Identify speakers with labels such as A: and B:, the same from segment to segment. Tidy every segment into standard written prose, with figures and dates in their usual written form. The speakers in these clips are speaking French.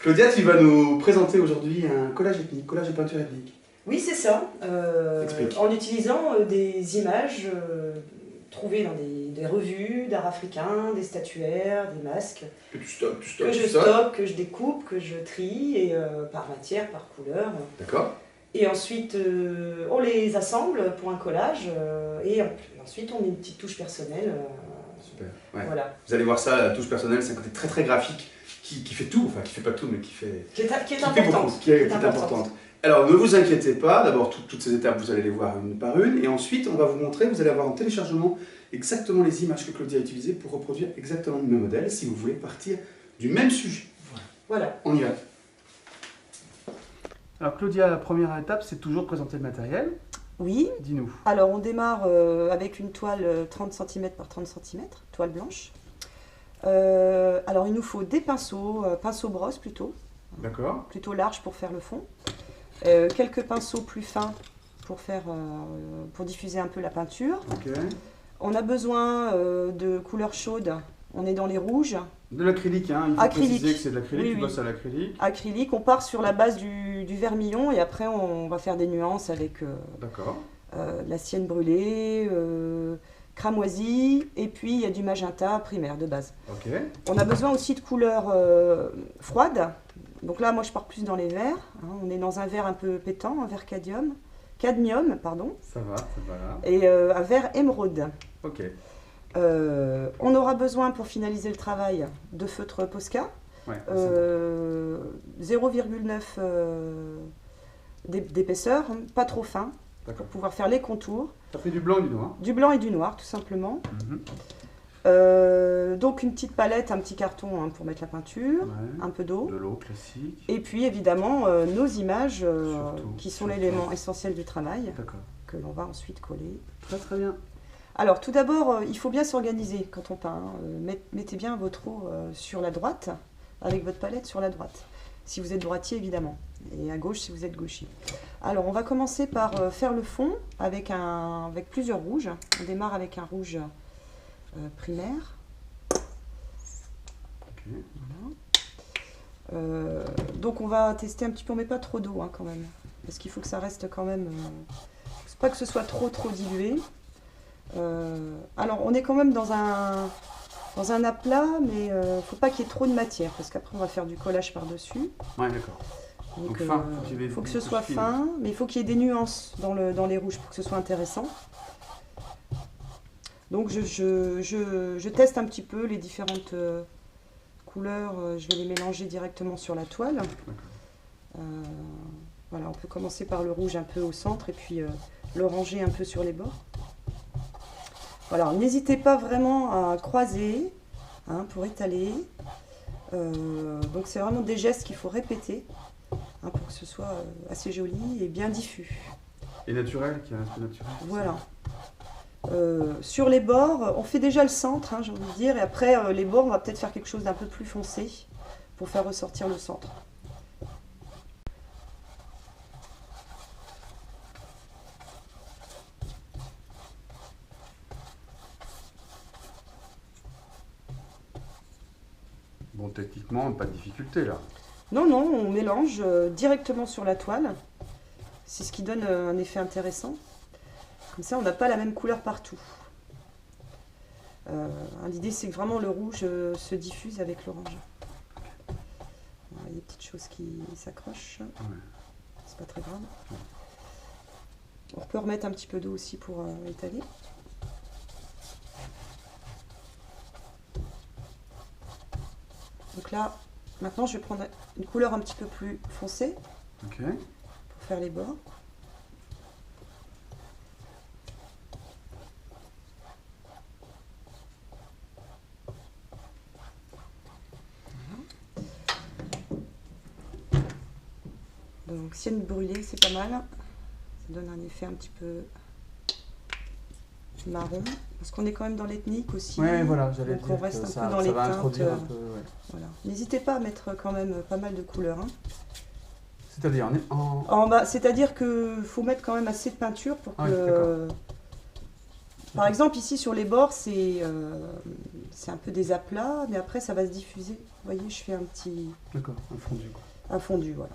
A: Claudia, tu vas nous présenter aujourd'hui un collage ethnique, collage de peinture ethnique.
B: Oui, c'est ça.
A: Explique.
B: En utilisant des images trouvées dans des revues d'art africain, des statuaires, des masques.
A: Que tu stockes,
B: que je stocke, que je découpe, que je trie, et par matière, par couleur.
A: D'accord.
B: Et ensuite, on les assemble pour un collage, et ensuite on met une petite touche personnelle.
A: Super. Ouais.
B: Voilà.
A: Vous allez voir ça, la touche personnelle, c'est un côté très très graphique qui fait tout, enfin qui fait pas tout, mais qui est
B: importante.
A: Qui est importante. Alors ne vous inquiétez pas, d'abord toutes ces étapes vous allez les voir une par une, et ensuite on va vous montrer, vous allez avoir en téléchargement exactement les images que Claudia a utilisées pour reproduire exactement le même modèle si vous voulez partir du même sujet.
B: Voilà.
A: On y va. Alors Claudia, la première étape c'est toujours de présenter le matériel.
B: Oui.
A: Dis-nous.
B: Alors on démarre avec une toile 30 cm par 30 cm, toile blanche. Alors il nous faut des pinceaux, pinceaux brosse plutôt.
A: D'accord.
B: Plutôt large pour faire le fond. Quelques pinceaux plus fins pour diffuser un peu la peinture.
A: Okay.
B: On a besoin de couleurs chaudes. On est dans les rouges.
A: De l'acrylique, hein. Il faut préciser que c'est de l'acrylique,
B: oui,
A: tu bosses à l'acrylique.
B: Acrylique, on part sur la base du vermillon et après on va faire des nuances avec la sienne brûlée, cramoisie, et puis il y a du magenta primaire de base.
A: Okay.
B: On a besoin aussi de couleurs froides. Donc là, moi je pars plus dans les verts. Hein. On est dans un vert un peu pétant, un vert cadmium, pardon.
A: Ça va là.
B: Et un vert émeraude.
A: Ok.
B: On aura besoin pour finaliser le travail de feutre Posca.
A: Ouais,
B: 0,9 d'épaisseur, pas trop fin, pour pouvoir faire les contours.
A: Ça fait du blanc et du noir.
B: Du blanc et du noir, tout simplement. Donc une petite palette, un petit carton hein, pour mettre la peinture, un peu d'eau.
A: De l'eau classique.
B: Et puis évidemment nos images qui sont l'élément essentiel du travail, que l'on va ensuite coller.
A: Très bien.
B: Alors tout d'abord, il faut bien s'organiser quand on peint. Mettez bien votre eau sur la droite, avec votre palette sur la droite. Si vous êtes droitier évidemment, et à gauche si vous êtes gaucher. Alors on va commencer par faire le fond avec plusieurs rouges. On démarre avec un rouge primaire.
A: Okay.
B: Voilà. Donc on va tester un petit peu, on met pas trop d'eau hein, quand même, parce qu'il faut que ça reste quand même, pas que ce soit trop dilué. Alors on est quand même dans un aplat, mais faut pas qu'il y ait trop de matière, parce qu'après on va faire du collage par-dessus.
A: Ouais, d'accord.
B: Donc il faut que ce soit fin, mais il faut qu'il y ait des nuances dans les rouges pour que ce soit intéressant. Donc je teste un petit peu les différentes couleurs, je vais les mélanger directement sur la toile. Voilà, on peut commencer par le rouge un peu au centre et puis l'oranger un peu sur les bords. Voilà, n'hésitez pas vraiment à croiser hein, pour étaler. Donc c'est vraiment des gestes qu'il faut répéter hein, pour que ce soit assez joli et bien diffus.
A: Et naturel, qui reste naturel.
B: Voilà. Sur les bords, on fait déjà le centre, hein, j'ai envie de dire, et après les bords, on va peut-être faire quelque chose d'un peu plus foncé pour faire ressortir le centre.
A: Bon, techniquement, pas de difficulté là.
B: Non, on mélange directement sur la toile. C'est ce qui donne un effet intéressant. Comme ça, on n'a pas la même couleur partout. L'idée, c'est que vraiment le rouge se diffuse avec l'orange. Il y a des petites choses qui s'accrochent. C'est pas très grave. On peut remettre un petit peu d'eau aussi pour étaler. Donc là, maintenant, je vais prendre une couleur un petit peu plus foncée pour faire les bords. Donc sienne brûlée, c'est pas mal. Ça donne un effet un petit peu marron. Parce qu'on est quand même dans l'ethnique aussi.
A: Ouais, voilà, j'allais dire.
B: Donc on reste un peu dans les teintes.
A: Voilà.
B: N'hésitez pas à mettre quand même pas mal de couleurs. Hein.
A: C'est-à-dire, on est
B: c'est-à-dire qu'il faut mettre quand même assez de peinture pour que Par exemple, ici sur les bords, c'est un peu des aplats, mais après ça va se diffuser. Vous voyez, je fais un petit...
A: D'accord, un fondu, quoi.
B: Un fondu, voilà.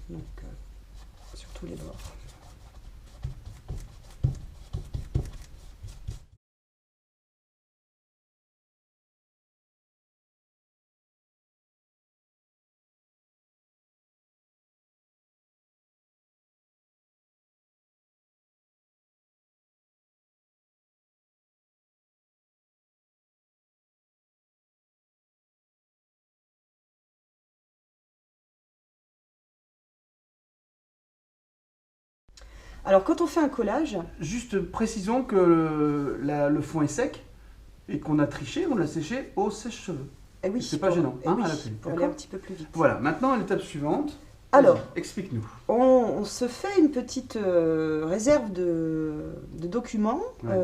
B: Donc, sur tous les bords. Alors, quand on fait un collage...
A: Juste précisons que le fond est sec et qu'on a triché, on l'a séché au sèche-cheveux.
B: Eh oui,
A: c'est pas gênant,
B: eh
A: hein,
B: oui,
A: à la pluie.
B: pour aller un petit peu plus vite.
A: Voilà, maintenant l'étape suivante.
B: Alors,
A: explique-nous.
B: on se fait une petite réserve de documents.
A: Ouais.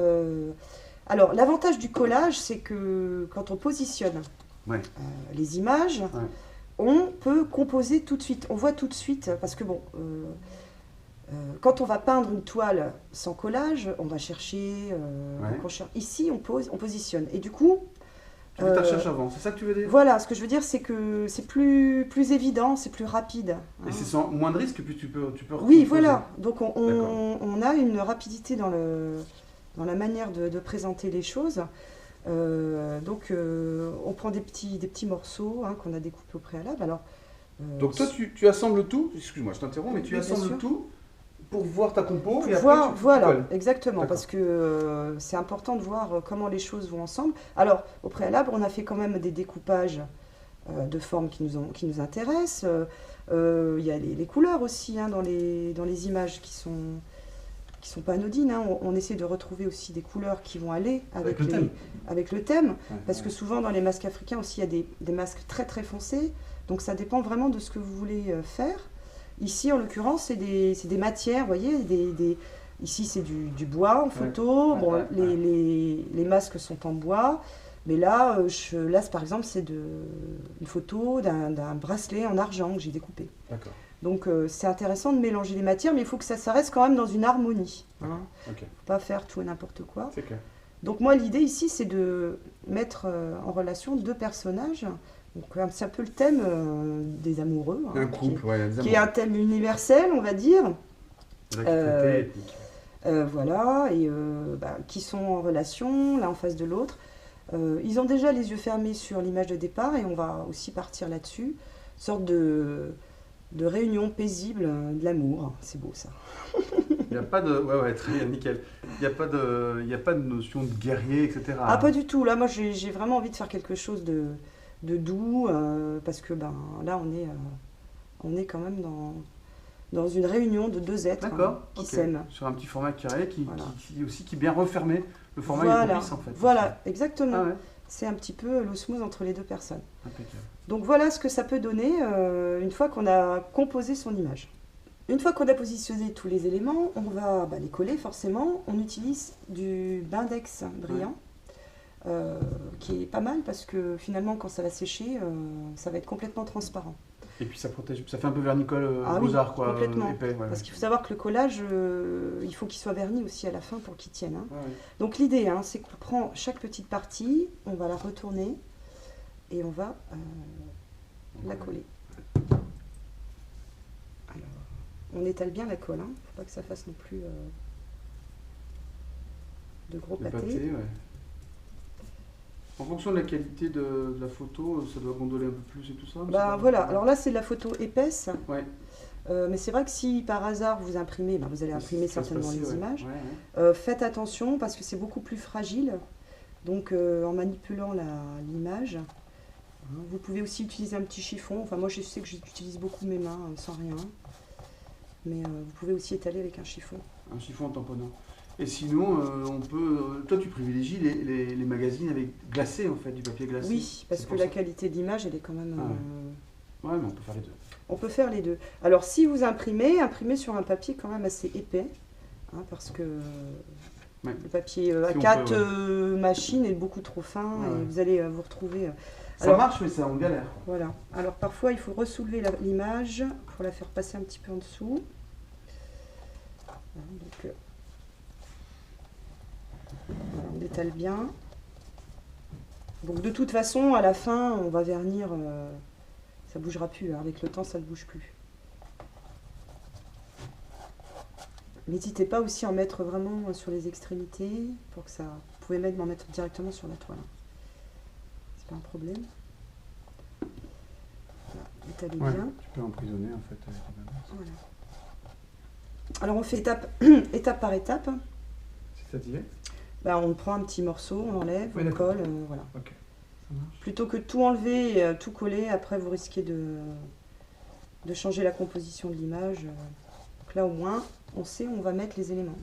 B: Alors, l'avantage du collage, c'est que quand on positionne
A: Ouais.
B: les images,
A: Ouais.
B: on peut composer tout de suite. On voit tout de suite, parce que bon, quand on va peindre une toile sans collage, on va chercher.
A: Ouais.
B: Ici, on positionne. Et du coup,
A: Tu fais ta recherche avant, c'est ça que tu veux dire?
B: voilà, ce que je veux dire, c'est que c'est plus évident, c'est plus rapide.
A: Et c'est sans moins de risque, puis tu peux
B: Oui,
A: recomposer.
B: voilà. Donc
A: D'accord.
B: on a une rapidité dans la manière de présenter les choses. On prend des petits morceaux qu'on a découpés au préalable. Alors,
A: Donc toi, tu assembles tout, excuse-moi, je t'interromps, mais tu
B: Oui, bien
A: assembles
B: sûr.
A: tout pour voir ta compo
B: pour
A: et
B: voir,
A: après tu
B: voilà,
A: colles.
B: exactement,
A: D'accord.
B: parce que c'est important de voir comment les choses vont ensemble. Alors, au préalable, on a fait quand même des découpages de formes qui nous intéressent. Il y a les couleurs aussi dans les images qui sont pas anodines. On essaie de retrouver aussi des couleurs qui vont aller avec le thème,
A: Ouais,
B: parce que souvent dans les masques africains aussi, il y a des masques très très foncés, donc ça dépend vraiment de ce que vous voulez faire. Ici, en l'occurrence, c'est des matières, vous voyez, ici c'est du bois en photo.
A: Ouais,
B: Bon,
A: ouais, ouais.
B: les masques sont en bois, mais là, par exemple, c'est une photo d'un bracelet en argent que j'ai découpé.
A: D'accord.
B: Donc c'est intéressant de mélanger les matières, mais il faut que ça reste quand même dans une harmonie.
A: Ok.
B: Faut pas faire tout et n'importe quoi.
A: C'est clair.
B: Donc moi, l'idée ici, c'est de mettre en relation deux personnages. Donc c'est un peu le thème des amoureux.
A: Un couple,
B: qui est un thème universel, on va dire.
A: Ethnique.
B: Voilà, et qui sont en relation, l'un en face de l'autre. Ils ont déjà les yeux fermés sur l'image de départ, et on va aussi partir là-dessus. Sorte de réunion paisible de l'amour. C'est beau ça.
A: Il n'y a pas de... Ouais, très bien, nickel. Il n'y a pas de notion de guerrier, etc.
B: Ah, pas du tout. Là, moi, j'ai vraiment envie de faire quelque chose de doux, parce que là, on est quand même dans une réunion de deux êtres qui s'aiment.
A: Sur un petit format carré
B: Voilà.
A: qui est bien refermé. Le format est propice, en fait.
B: Voilà, exactement.
A: Ah ouais.
B: C'est un petit peu l'osmose entre les deux personnes.
A: Impeccable.
B: Donc voilà ce que ça peut donner une fois qu'on a composé son image. Une fois qu'on a positionné tous les éléments, on va les coller forcément. On utilise du Bindex brillant, qui est pas mal parce que finalement quand ça va sécher, ça va être complètement transparent.
A: Et puis ça protège, ça fait un peu vernicole
B: Ah
A: Beaux-Arts,
B: oui,
A: quoi,
B: complètement.
A: épais.
B: Parce qu'il faut savoir que le collage, il faut qu'il soit verni aussi à la fin pour qu'il tienne.
A: Ouais.
B: Donc l'idée, c'est qu'on prend chaque petite partie, on va la retourner et on va la coller. Alors, on étale bien la colle, faut pas que ça fasse non plus de gros pâtés.
A: Ouais. En fonction de la qualité de la photo, ça doit gondoler un peu plus et tout ça.
B: Voilà, alors là c'est de la photo épaisse.
A: Ouais.
B: Mais c'est vrai que si par hasard vous imprimez, vous allez imprimer certainement les images.
A: Ouais.
B: Faites attention parce que c'est beaucoup plus fragile. Donc en manipulant l'image, vous pouvez aussi utiliser un petit chiffon. Enfin moi je sais que j'utilise beaucoup mes mains sans rien. Mais vous pouvez aussi étaler avec un chiffon.
A: Un chiffon en tamponnant. Et sinon, on peut. Toi, tu privilégies les magazines avec glacé, en fait, du papier glacé.
B: Oui, parce que la qualité d'image, elle est quand même.
A: Ouais, mais on peut faire les deux.
B: On peut faire les deux. Alors, si vous imprimez sur un papier quand même assez épais, parce que le papier A4 machine est beaucoup trop fin et vous allez vous retrouver.
A: Ça marche, mais ça en galère.
B: Voilà. Alors, parfois, il faut ressoulever l'image pour la faire passer un petit peu en dessous. Voilà, donc, voilà, on étale bien. Donc de toute façon, à la fin, on va vernir, ça bougera plus, hein. Avec le temps, ça ne bouge plus. N'hésitez pas aussi à en mettre vraiment sur les extrémités, pour que ça... Vous pouvez même en mettre directement sur la toile. C'est pas un problème. Voilà, étalez bien.
A: Tu peux emprisonner en fait.
B: Voilà. Alors on fait étape par étape.
A: C'est-à-dire
B: On prend un petit morceau, on l'enlève, on colle, voilà.
A: Ok, ça marche.
B: Plutôt que tout enlever et tout coller, après vous risquez de changer la composition de l'image. Donc là au moins, on sait où on va mettre les éléments.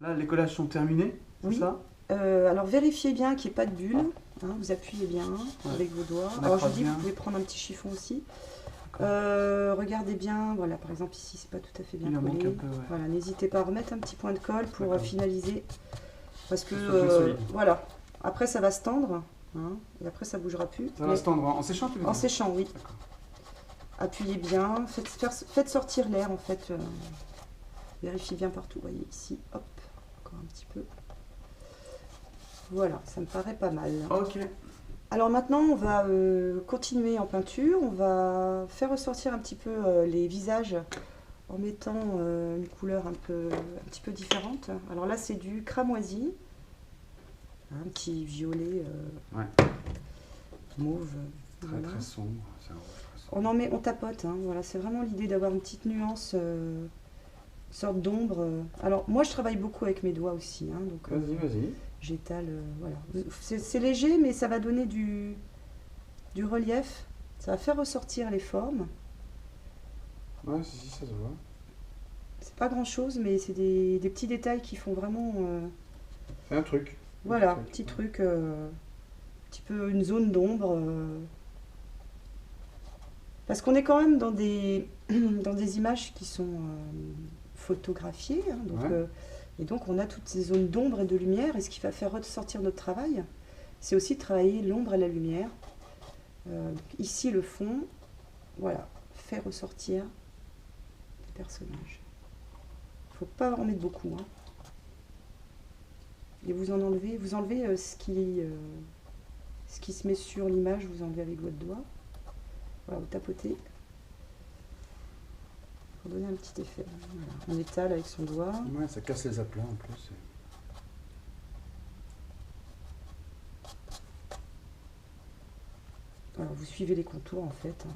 A: Là, les collages sont terminés, c'est
B: Oui.
A: ça?
B: Alors vérifiez bien qu'il n'y ait pas de bulle. Hein, vous appuyez bien avec vos doigts. Alors je vous dis, vous pouvez prendre un petit chiffon aussi. Regardez bien, voilà, par exemple ici c'est pas tout à fait bien collé.
A: Un peu, ouais.
B: Voilà, n'hésitez pas à remettre un petit point de colle pour finaliser. Parce que voilà, après ça va se tendre, hein, et après ça bougera plus.
A: Ça va se tendre en séchant, tu veux dire?
B: En séchant, oui. Appuyez bien, faites sortir l'air en fait. Vérifiez bien partout, vous voyez ici, hop, encore un petit peu. Voilà, ça me paraît pas mal.
A: Ok.
B: Alors maintenant, on va continuer en peinture. On va faire ressortir un petit peu les visages en mettant une couleur un petit peu différente. Alors là, c'est du cramoisi, un petit violet mauve.
A: Très
B: Voilà.
A: très sombre.
B: On tapote. Hein, voilà, c'est vraiment l'idée d'avoir une petite nuance, sorte d'ombre. Alors moi, je travaille beaucoup avec mes doigts aussi. Hein, donc
A: Vas-y.
B: j'étale, voilà. C'est léger, mais ça va donner du relief. Ça va faire ressortir les formes.
A: Ouais, si, ça se voit.
B: C'est pas grand chose, mais c'est des petits détails qui font vraiment.
A: C'est un truc.
B: Voilà, petit truc, un petit peu une zone d'ombre. Parce qu'on est quand même dans des images qui sont photographiées. Hein, donc, et donc on a toutes ces zones d'ombre et de lumière. Et ce qui va faire ressortir notre travail, c'est aussi de travailler l'ombre et la lumière. Ici le fond, voilà, fait ressortir les personnages. Il ne faut pas en mettre beaucoup. Hein. Et vous enlevez ce qui se met sur l'image, vous enlevez avec votre doigt. Voilà, vous tapotez pour donner un petit effet. Voilà. On étale avec son doigt.
A: Ouais, ça casse les aplats en plus.
B: Alors, vous suivez les contours en fait. Hein.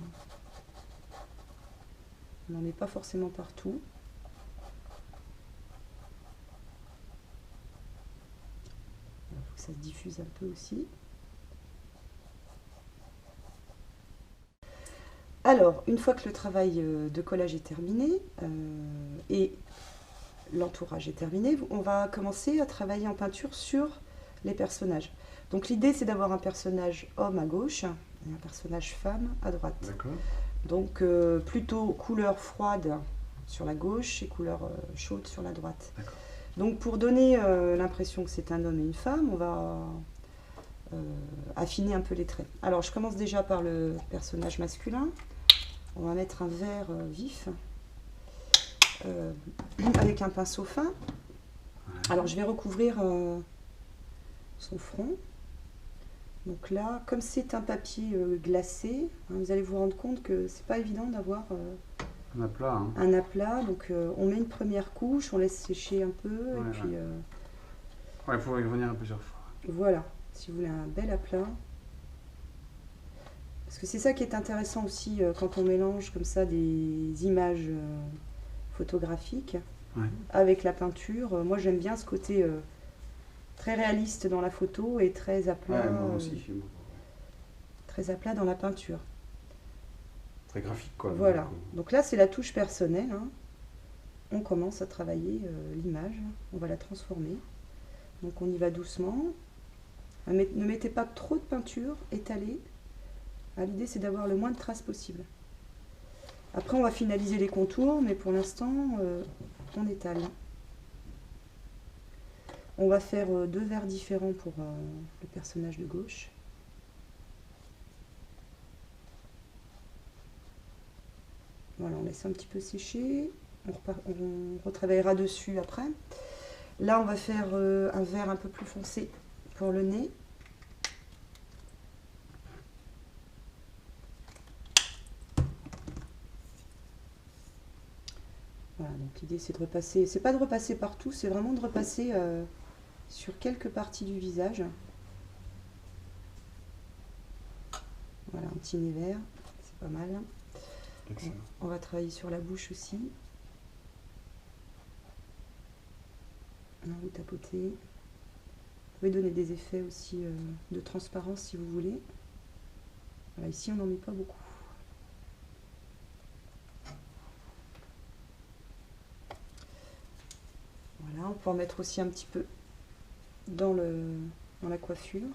B: On n'en met pas forcément partout. Il faut que ça se diffuse un peu aussi. Alors, une fois que le travail de collage est terminé et l'entourage est terminé, on va commencer à travailler en peinture sur les personnages. Donc l'idée, c'est d'avoir un personnage homme à gauche et un personnage femme à droite.
A: D'accord.
B: Donc plutôt couleur froide sur la gauche et couleur chaude sur la droite. Donc pour donner l'impression que c'est un homme et une femme, on va affiner un peu les traits. Alors je commence déjà par le personnage masculin. On va mettre un vert vif avec un pinceau fin. Alors je vais recouvrir son front. Donc là, comme c'est un papier glacé, hein, vous allez vous rendre compte que c'est pas évident d'avoir
A: Un aplat, hein.
B: Un aplat, donc on met une première couche, on laisse sécher un peu,
A: Ouais,
B: et puis
A: ouais, il faut y revenir plusieurs fois.
B: voilà, si vous voulez un bel aplat. Parce que c'est ça qui est intéressant aussi quand on mélange comme ça des images photographiques avec la peinture. Moi j'aime bien ce côté très réaliste dans la photo et très à plat,
A: moi aussi.
B: très à plat dans la peinture.
A: Très graphique, quoi.
B: Voilà, donc là c'est la touche personnelle, hein. On commence à travailler l'image, on va la transformer. Donc on y va doucement. Ne mettez pas trop de peinture étalée. L'idée c'est d'avoir le moins de traces possible. Après on va finaliser les contours, mais pour l'instant on étale. On va faire deux verres différents pour le personnage de gauche. Voilà, on laisse un petit peu sécher. On retravaillera dessus après. Là on va faire un vert un peu plus foncé pour le nez. Voilà, donc l'idée c'est de repasser, c'est pas de repasser partout, c'est vraiment de repasser sur quelques parties du visage. Voilà, un petit nez vert, c'est pas mal. On va travailler sur la bouche aussi. Là, vous tapotez. Vous pouvez donner des effets aussi de transparence si vous voulez. Voilà, ici on n'en met pas beaucoup. Voilà, on peut en mettre aussi un petit peu dans la coiffure.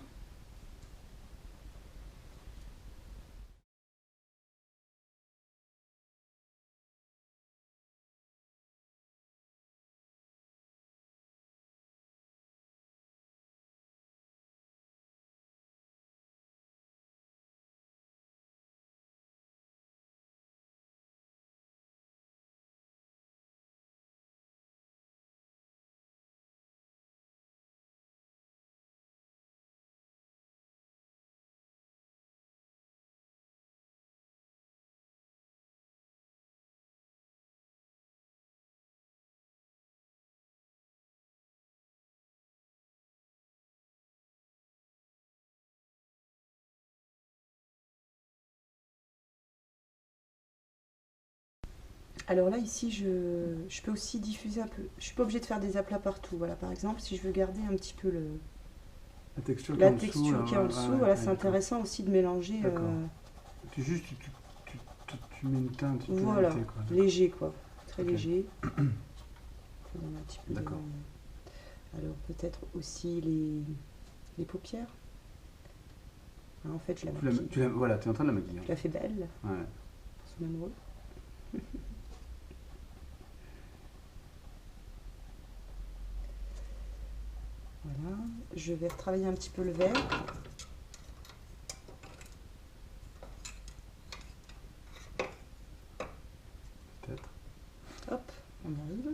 B: Alors là, ici, je peux aussi diffuser un peu. Je ne suis pas obligée de faire des aplats partout. Voilà, par exemple, si je veux garder un petit peu
A: la texture
B: qui est en dessous, voilà, c'est intéressant aussi de mélanger.
A: Tu mets une teinte.
B: Voilà, léger, quoi. Très léger. Un petit peu.
A: D'accord.
B: Alors peut-être aussi les paupières. En fait, je la maquille.
A: Voilà, tu es en train de la maquiller.
B: Je la fais belle.
A: Ouais.
B: Pour son amoureux. Voilà, je vais retravailler un petit peu le vert.
A: Peut-être.
B: Hop, on y arrive.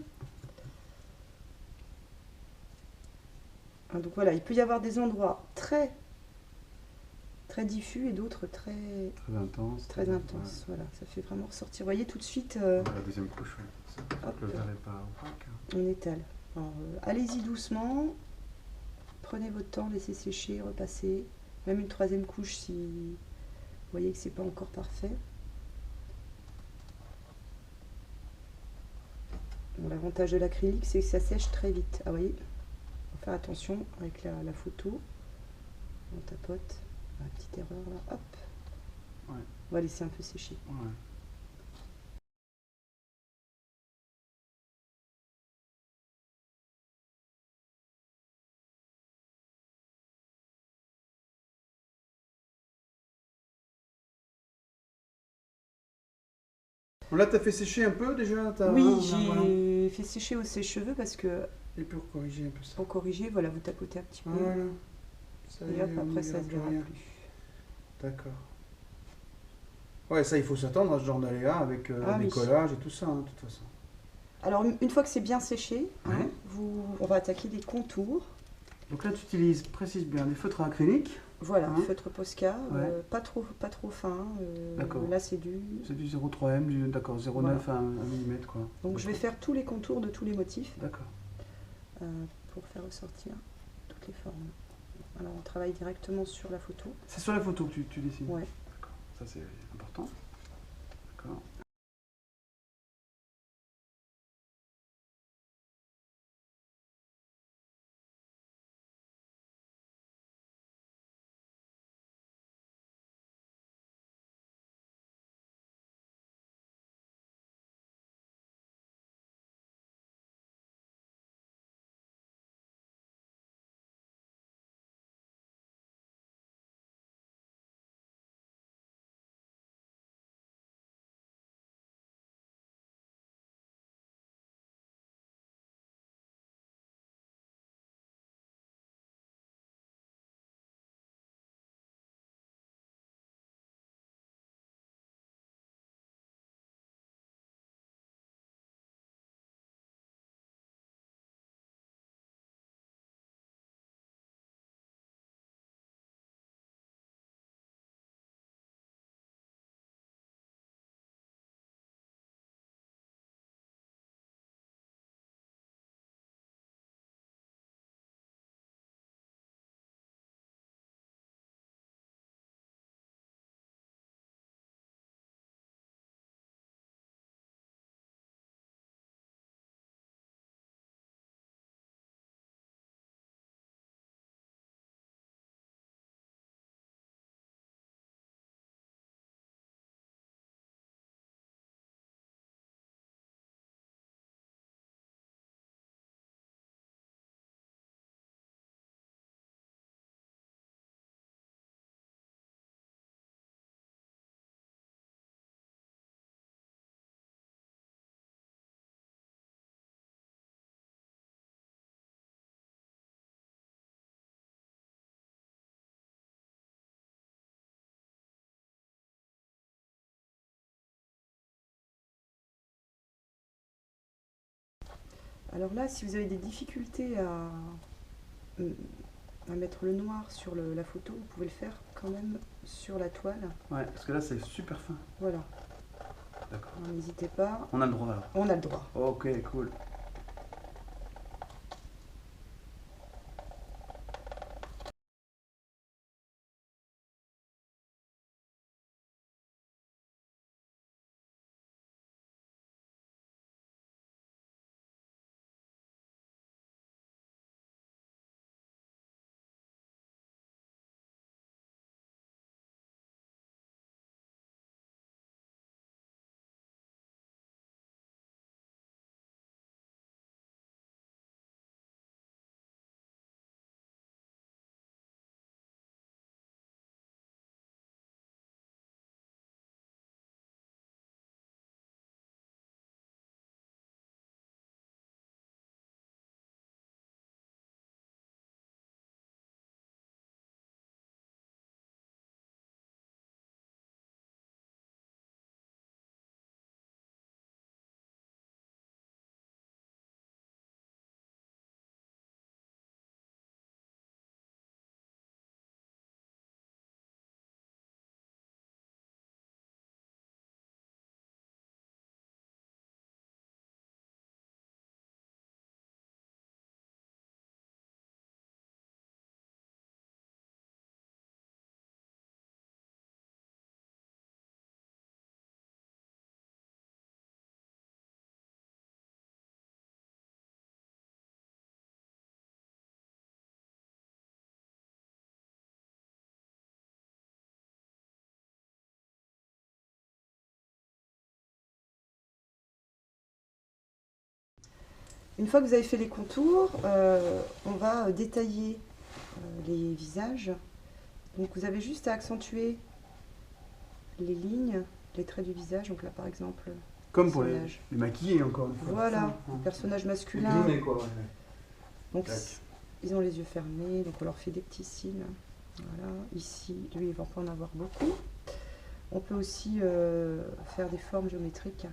B: Donc voilà, il peut y avoir des endroits très diffus et d'autres très intenses. Très intenses, ouais. Voilà, ça fait vraiment ressortir. Vous voyez tout de suite.
A: La deuxième couche, hop, le verre n'est pas opaque.
B: On étale. Allez-y doucement. Prenez votre temps, laissez sécher, repassez. Même une troisième couche si vous voyez que c'est pas encore parfait. Bon, l'avantage de l'acrylique, c'est que ça sèche très vite. Ah, vous voyez, faut faire attention avec la photo. On tapote. Ah, petite erreur là, hop. Ouais. On va laisser un peu sécher. Ouais.
A: Là, tu as fait sécher un peu déjà
B: Oui, j'ai fait sécher au sèche-cheveux parce que...
A: Et pour corriger un peu ça.
B: Pour corriger, voilà, vous tapotez un petit peu.
A: Voilà.
B: Et hop, après ça se verra plus.
A: D'accord. Ouais, ça, il faut s'attendre à ce genre d'aléa avec les collages et tout ça, hein, de toute façon.
B: Alors, une fois que c'est bien séché, on va attaquer des contours.
A: Donc là, tu utilises, précise bien, des feutres acryliques.
B: Voilà,
C: Hein?
B: feutre Posca,
C: Ouais.
B: pas trop fin.
C: D'accord.
B: Là, c'est du...
C: C'est du 0,3M, d'accord, 0,9
B: Voilà.
C: à 1 mm quoi.
B: Donc, je vais faire tous les contours de tous les motifs
C: D'accord.
B: pour faire ressortir toutes les formes. Alors, on travaille directement sur la photo.
C: C'est sur la photo que tu dessines.
B: Ouais.
C: D'accord, ça c'est important. D'accord.
B: Alors là, si vous avez des difficultés à mettre le noir sur la photo, vous pouvez le faire quand même sur la toile.
C: Ouais, parce que là c'est super fin.
B: Voilà.
C: D'accord.
B: Alors, n'hésitez pas.
C: On a le droit alors.
B: On a le droit.
C: Ok, cool.
B: Une fois que vous avez fait les contours, on va détailler les visages. Donc vous avez juste à accentuer les lignes, les traits du visage. Donc là par exemple,
C: Comme pour les
B: personnage.
C: maquiller encore une fois.
B: Voilà,
C: Hein.
B: le personnage masculin.
C: Grimé, quoi. Ouais.
B: Donc
C: Tac.
B: ils ont les yeux fermés, donc on leur fait des petits cils. Voilà, ici, lui il va pas en avoir beaucoup. On peut aussi faire des formes géométriques.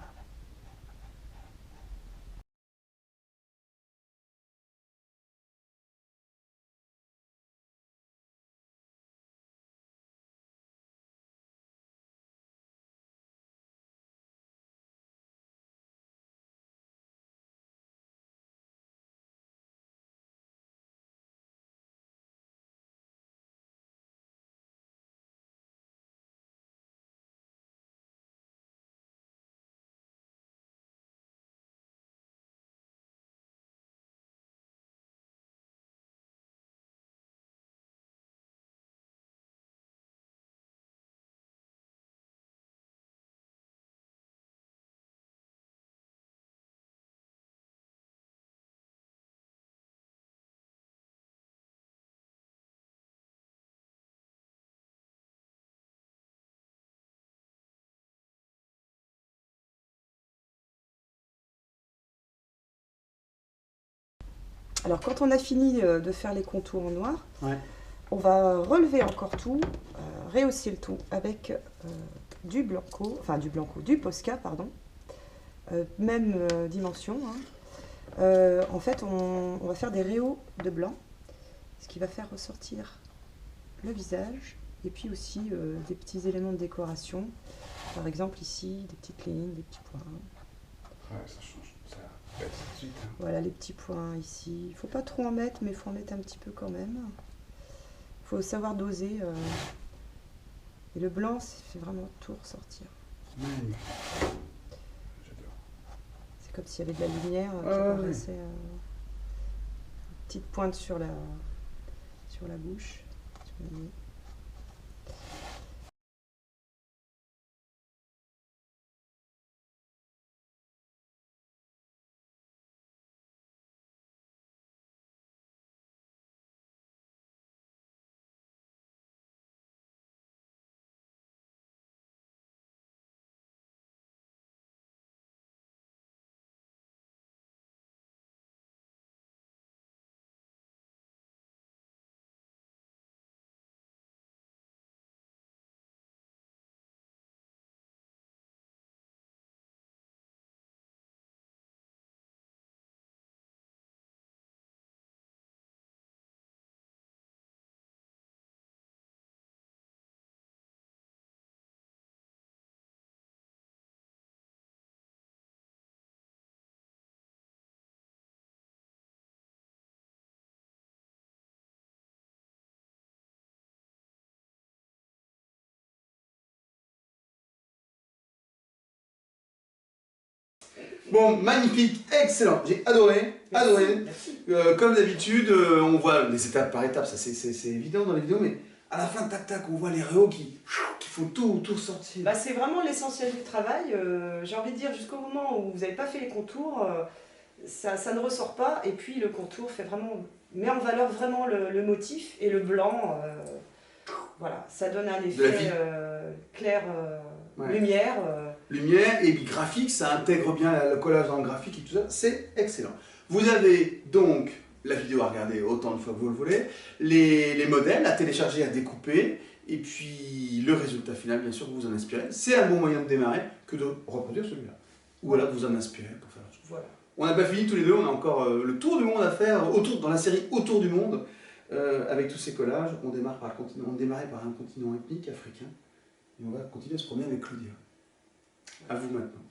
B: Alors quand on a fini de faire les contours en noir,
A: Ouais.
B: on va relever encore tout, rehausser le tout avec du blanco, enfin du Posca, pardon, même dimension. Hein. En fait, on va faire des rehauts de blanc, ce qui va faire ressortir le visage, et puis aussi des petits éléments de décoration. Par exemple ici, des petites lignes, des petits points.
C: Ouais, ça change. Ça baisse tout de suite. Hein.
B: Voilà les petits points ici. Il ne faut pas trop en mettre, mais il faut en mettre un petit peu quand même. Il faut savoir doser. Et le blanc, ça fait vraiment tout ressortir.
C: Magnifique. J'adore.
B: C'est comme s'il y avait de la lumière qui apparaissait. Une petite pointe sur la bouche.
A: Bon, magnifique, excellent, j'ai adoré, adoré. Comme d'habitude, on voit les étapes par étapes, ça c'est évident dans les vidéos, mais à la fin, tac tac, on voit les réaux qui font tout sortir.
B: Bah, c'est vraiment l'essentiel du travail. J'ai envie de dire, jusqu'au moment où vous n'avez pas fait les contours, ça ne ressort pas. Et puis le contour met en valeur vraiment le motif et le blanc. Voilà, ça donne un effet clair,
A: Ouais.
B: lumière.
A: Lumière et puis graphique, ça intègre bien le collage dans le graphique et tout ça, c'est excellent. Vous avez donc la vidéo à regarder autant de fois que vous le voulez, les modèles à télécharger, à découper, et puis le résultat final, bien sûr, que vous en inspirez. C'est un bon moyen de démarrer que de reproduire celui-là. Ou alors de vous en inspirer pour faire autre chose.
B: Voilà.
A: On n'a pas fini tous les deux, on a encore le tour du monde à faire dans la série Autour du monde. Avec tous ces collages, on démarrait par un continent ethnique africain, et on va continuer à se promener avec Claudia. À vous maintenant.